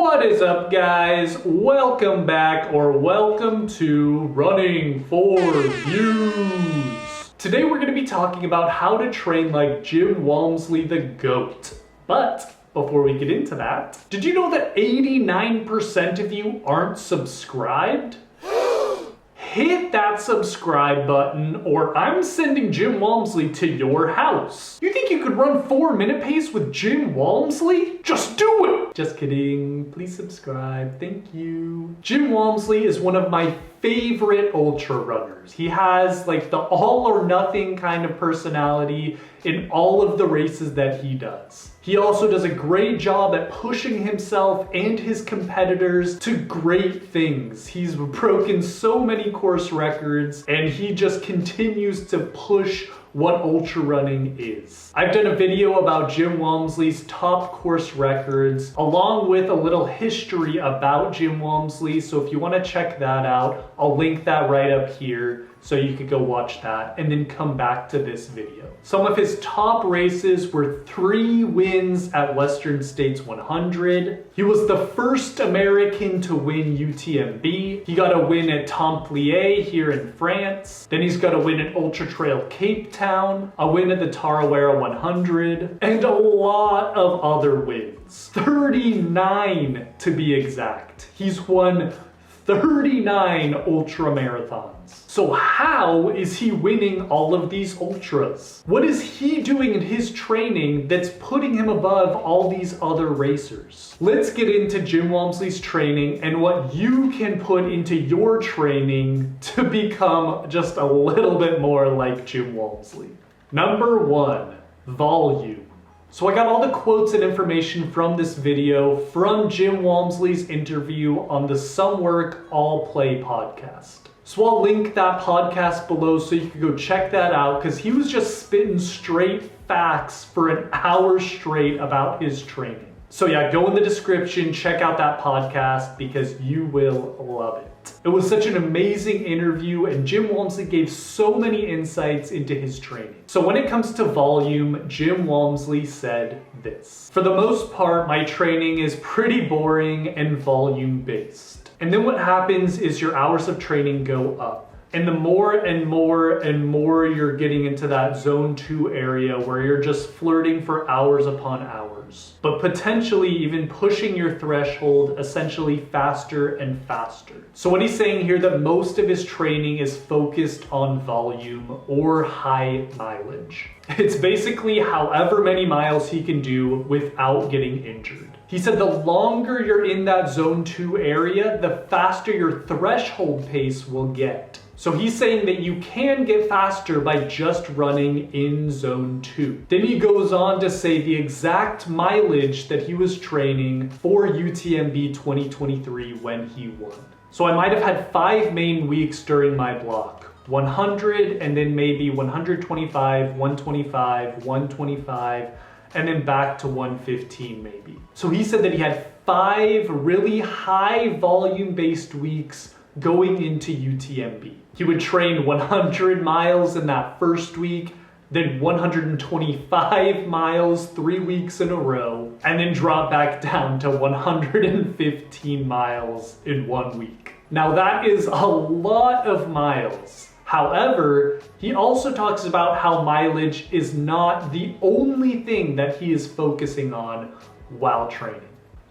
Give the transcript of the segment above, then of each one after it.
What is up, guys? Welcome back, or welcome to Running for Views. Today we're going to be talking about how to train like Jim Walmsley the GOAT. But before we get into that, did you know that 89% of you aren't subscribed? Hit that subscribe button or I'm sending Jim Walmsley to your house. You think you could run 4-minute pace with Jim Walmsley? Just do it! Just kidding. Please subscribe. Thank you. Jim Walmsley is one of my favorite ultra runners. He has like the all or nothing kind of personality in all of the races that he does. He also does a great job at pushing himself and his competitors to great things. He's broken so many course records and he just continues to push what ultra running is. I've done a video about Jim Walmsley's top course records along with a little history about Jim Walmsley, so if you want to check that out, I'll link that right up here so you could go watch that and then come back to this video. Some of his top races were 3 wins at Western States 100. He was the first American to win UTMB. He got a win at Templiers here in France. Then he's got a win at Ultra Trail Cape Town, a win at the Tarawera 100, and a lot of other wins. 39 to be exact. He's won 39 ultra marathons. So how is he winning all of these ultras? What is he doing in his training that's putting him above all these other racers? Let's get into Jim Walmsley's training and what you can put into your training to become just a little bit more like Jim Walmsley. Number 1, volume. So I got all the quotes and information from this video from Jim Walmsley's interview on the Some Work All Play podcast. So I'll link that podcast below so you can go check that out because he was just spitting straight facts for an hour straight about his training. So yeah, go in the description, check out that podcast because you will love it. It was such an amazing interview and Jim Walmsley gave so many insights into his training. So when it comes to volume, Jim Walmsley said this: "For the most part, my training is pretty boring and volume based. And then what happens is your hours of training go up. And the more and more and more you're getting into that zone 2 area where you're just flirting for hours upon hours, but potentially even pushing your threshold essentially faster and faster." So what he's saying here that most of his training is focused on volume or high mileage. It's basically however many miles he can do without getting injured. He said the longer you're in that zone 2 area, the faster your threshold pace will get. So he's saying that you can get faster by just running in zone 2. Then he goes on to say the exact mileage that he was training for UTMB 2023 when he won. So I might have had 5 main weeks during my block. 100 and then maybe 125, 125, 125, and then back to 115 maybe. So he said that he had 5 really high volume based weeks going into UTMB. He would train 100 miles in that first week, then 125 miles 3 weeks in a row, and then drop back down to 115 miles in 1 week. Now that is a lot of miles. However, he also talks about how mileage is not the only thing that he is focusing on while training.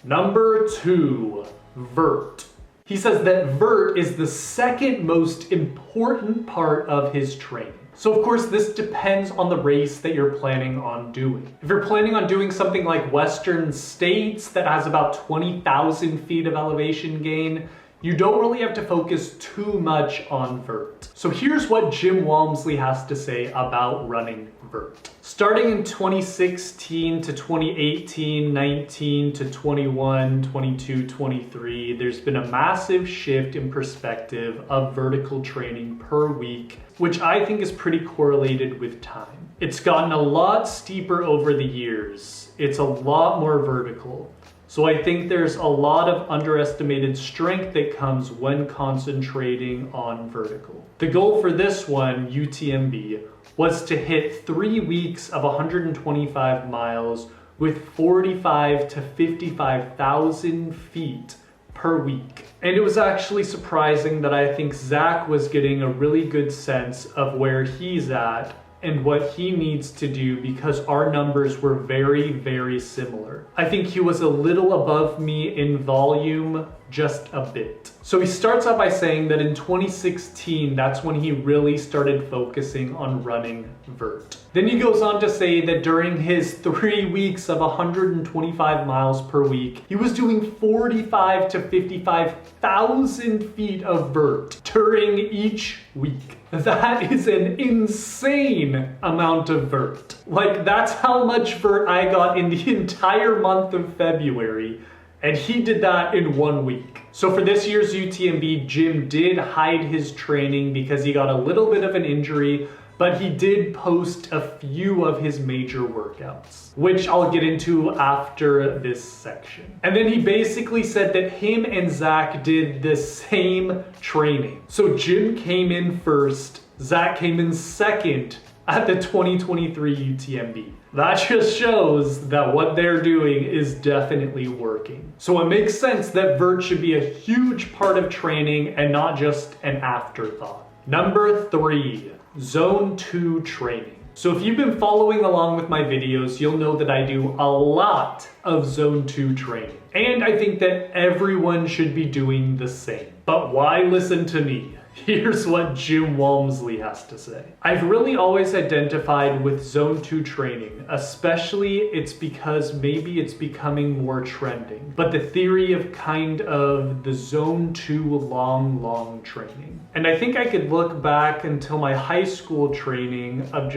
Number 2, Vert. He says that Vert is the second most important part of his training. So of course this depends on the race that you're planning on doing. If you're planning on doing something like Western States that has about 20,000 feet of elevation gain, you don't really have to focus too much on Vert. So here's what Jim Walmsley has to say about running Vert. Starting in 2016 to 2018, 19 to 21, 22, 23, there's been a massive shift in perspective of vertical training per week, which I think is pretty correlated with time. It's gotten a lot steeper over the years. It's a lot more vertical. So I think there's a lot of underestimated strength that comes when concentrating on vertical. The goal for this one, UTMB, was to hit 3 weeks of 125 miles with 45 to 55,000 feet per week. And it was actually surprising that I think Zach was getting a really good sense of where he's at and what he needs to do, because our numbers were very, very similar. I think he was a little above me in volume, just a bit. So he starts out by saying that in 2016, that's when he really started focusing on running Vert. Then he goes on to say that during his 3 weeks of 125 miles per week, he was doing 45 to 55,000 feet of Vert during each week. That is an insane amount of Vert. Like, that's how much Vert I got in the entire month of February. And he did that in 1 week. So for this year's UTMB, Jim did hide his training because he got a little bit of an injury, but he did post a few of his major workouts, which I'll get into after this section. And then he basically said that him and Zach did the same training. So Jim came in first, Zach came in second at the 2023 UTMB. That just shows that what they're doing is definitely working. So it makes sense that Vert should be a huge part of training and not just an afterthought. Number 3, Zone 2 training. So if you've been following along with my videos, you'll know that I do a lot of Zone 2 training. And I think that everyone should be doing the same. But why listen to me? Here's what Jim Walmsley has to say. I've really always identified with Zone 2 training, especially it's because maybe it's becoming more trending, but the theory of kind of the Zone 2 long training. And I think I could look back until my high school training of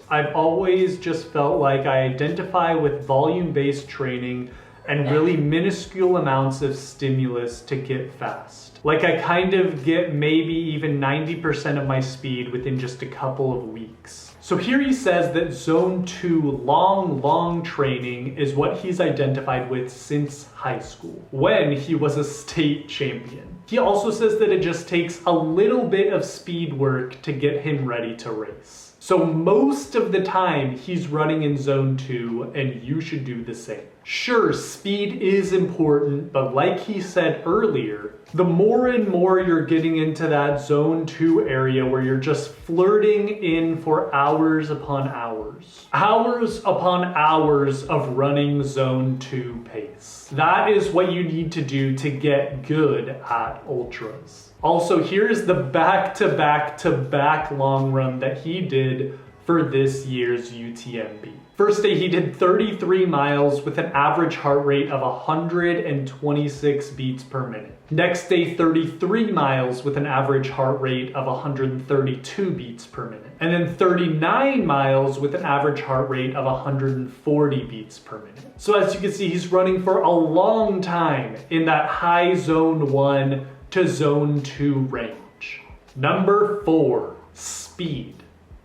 I've always just felt like I identify with volume-based training and really minuscule amounts of stimulus to get fast. Like I kind of get maybe even 90% of my speed within just a couple of weeks. So here he says that Zone 2 long training is what he's identified with since high school, when he was a state champion. He also says that it just takes a little bit of speed work to get him ready to race. So most of the time he's running in Zone 2, and you should do the same. Sure, speed is important, but like he said earlier, the more and more you're getting into that Zone 2 area where you're just flirting in for hours upon hours. Hours upon hours of running Zone 2 pace. That is what you need to do to get good at ultras. Also, here's the back-to-back long run that he did for this year's UTMB. First day he did 33 miles with an average heart rate of 126 beats per minute. Next day 33 miles with an average heart rate of 132 beats per minute. And then 39 miles with an average heart rate of 140 beats per minute. So as you can see, he's running for a long time in that high Zone 1 to Zone 2 range. Number 4, speed.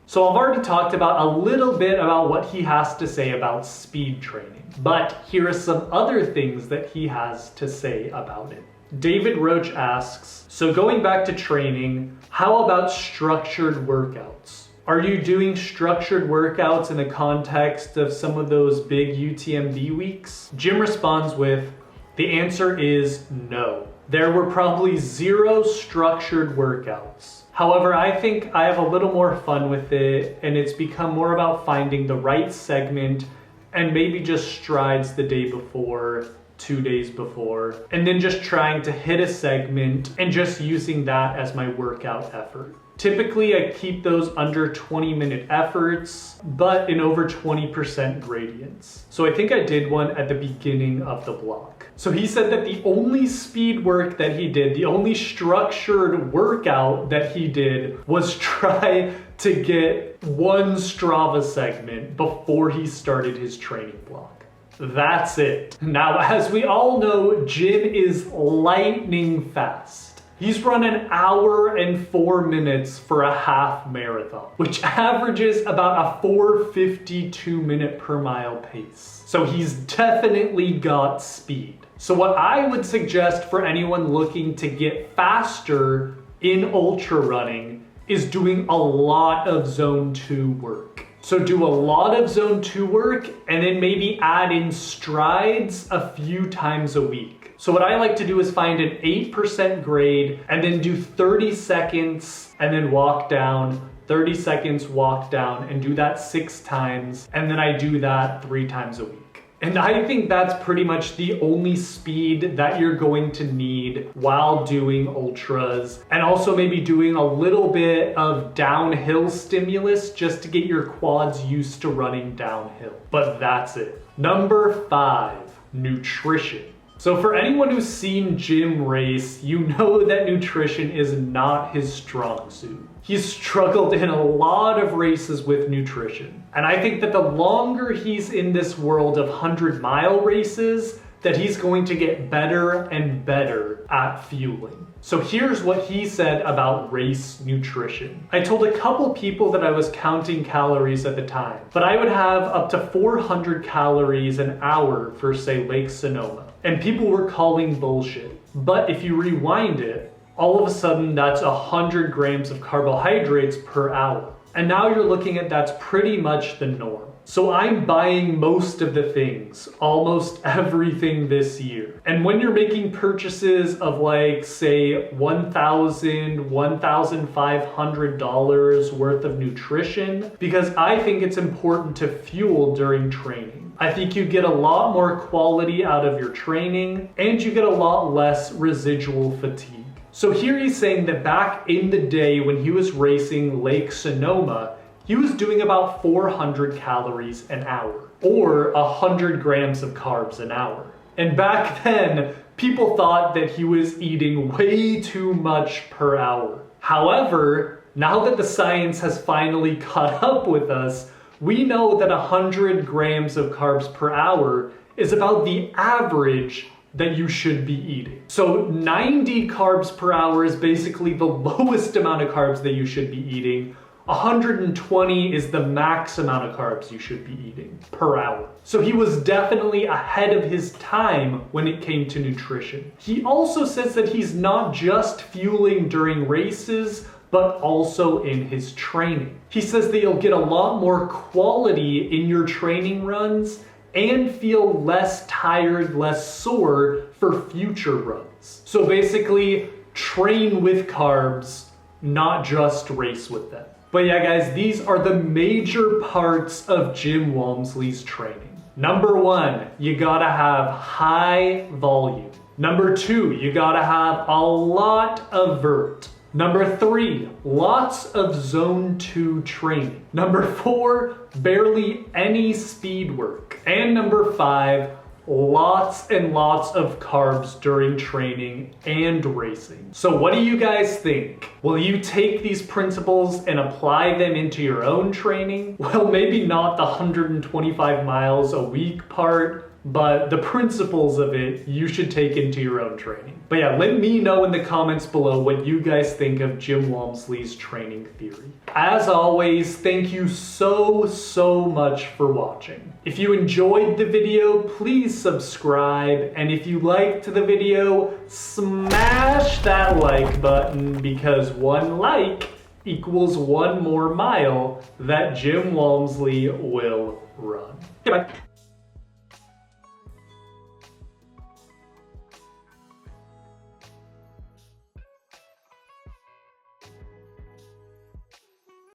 So I've already talked about a little bit about what he has to say about speed training, but here are some other things that he has to say about it. David Roach asks, so going back to training, how about structured workouts? Are you doing structured workouts in the context of some of those big UTMB weeks? Jim responds with, the answer is no. There were probably 0 structured workouts. However, I think I have a little more fun with it, and it's become more about finding the right segment and maybe just strides the day before, 2 days before, and then just trying to hit a segment and just using that as my workout effort. Typically, I keep those under 20-minute efforts, but in over 20% gradients. So I think I did one at the beginning of the block. So he said that the only speed work that he did, the only structured workout that he did was try to get one Strava segment before he started his training block. That's it. Now, as we all know, Jim is lightning fast. He's run 1 hour and 4 minutes for a half marathon, which averages about a 4:52 minute per mile pace. So he's definitely got speed. So what I would suggest for anyone looking to get faster in ultra running is doing a lot of Zone 2 work. So do a lot of zone 2 work and then maybe add in strides a few times a week. So what I like to do is find an 8% grade and then do 30 seconds and then walk down, 30 seconds, walk down, and do that 6 times. And then I do that 3 times a week. And I think that's pretty much the only speed that you're going to need while doing ultras. And also maybe doing a little bit of downhill stimulus just to get your quads used to running downhill. But that's it. Number 5, nutrition. So for anyone who's seen Jim race, you know that nutrition is not his strong suit. He's struggled in a lot of races with nutrition. And I think that the longer he's in this world of 100-mile races, that he's going to get better and better at fueling. So here's what he said about race nutrition. I told a couple people that I was counting calories at the time, but I would have up to 400 calories an hour for, say, Lake Sonoma. And people were calling bullshit. But if you rewind it, all of a sudden that's 100 grams of carbohydrates per hour. And now you're looking at that's pretty much the norm. So I'm buying most of the things, almost everything this year. And when you're making purchases of like, say, $1,000, $1,500 worth of nutrition, because I think it's important to fuel during training. I think you get a lot more quality out of your training and you get a lot less residual fatigue. So here he's saying that back in the day when he was racing Lake Sonoma, he was doing about 400 calories an hour, or 100 grams of carbs an hour. And back then, people thought that he was eating way too much per hour. However, now that the science has finally caught up with us, we know that 100 grams of carbs per hour is about the average that you should be eating. So 90 carbs per hour is basically the lowest amount of carbs that you should be eating. 120 is the max amount of carbs you should be eating per hour. So he was definitely ahead of his time when it came to nutrition. He also says that he's not just fueling during races, but also in his training. He says that you'll get a lot more quality in your training runs and feel less tired, less sore for future runs. So basically, train with carbs, not just race with them. But yeah, guys, these are the major parts of Jim Walmsley's training. Number 1, you gotta have high volume. Number 2, you gotta have a lot of vert. Number 3, lots of zone 2 training. Number 4, barely any speed work. And number 5, lots and lots of carbs during training and racing. So what do you guys think? Will you take these principles and apply them into your own training? Well, maybe not the 125 miles a week part, but the principles of it you should take into your own training. But yeah, let me know in the comments below what you guys think of Jim Walmsley's training theory. As always, thank you so much for watching. If you enjoyed the video, please subscribe, and if you liked the video, smash that like button, because 1 like equals 1 more mile that Jim Walmsley will run. Goodbye.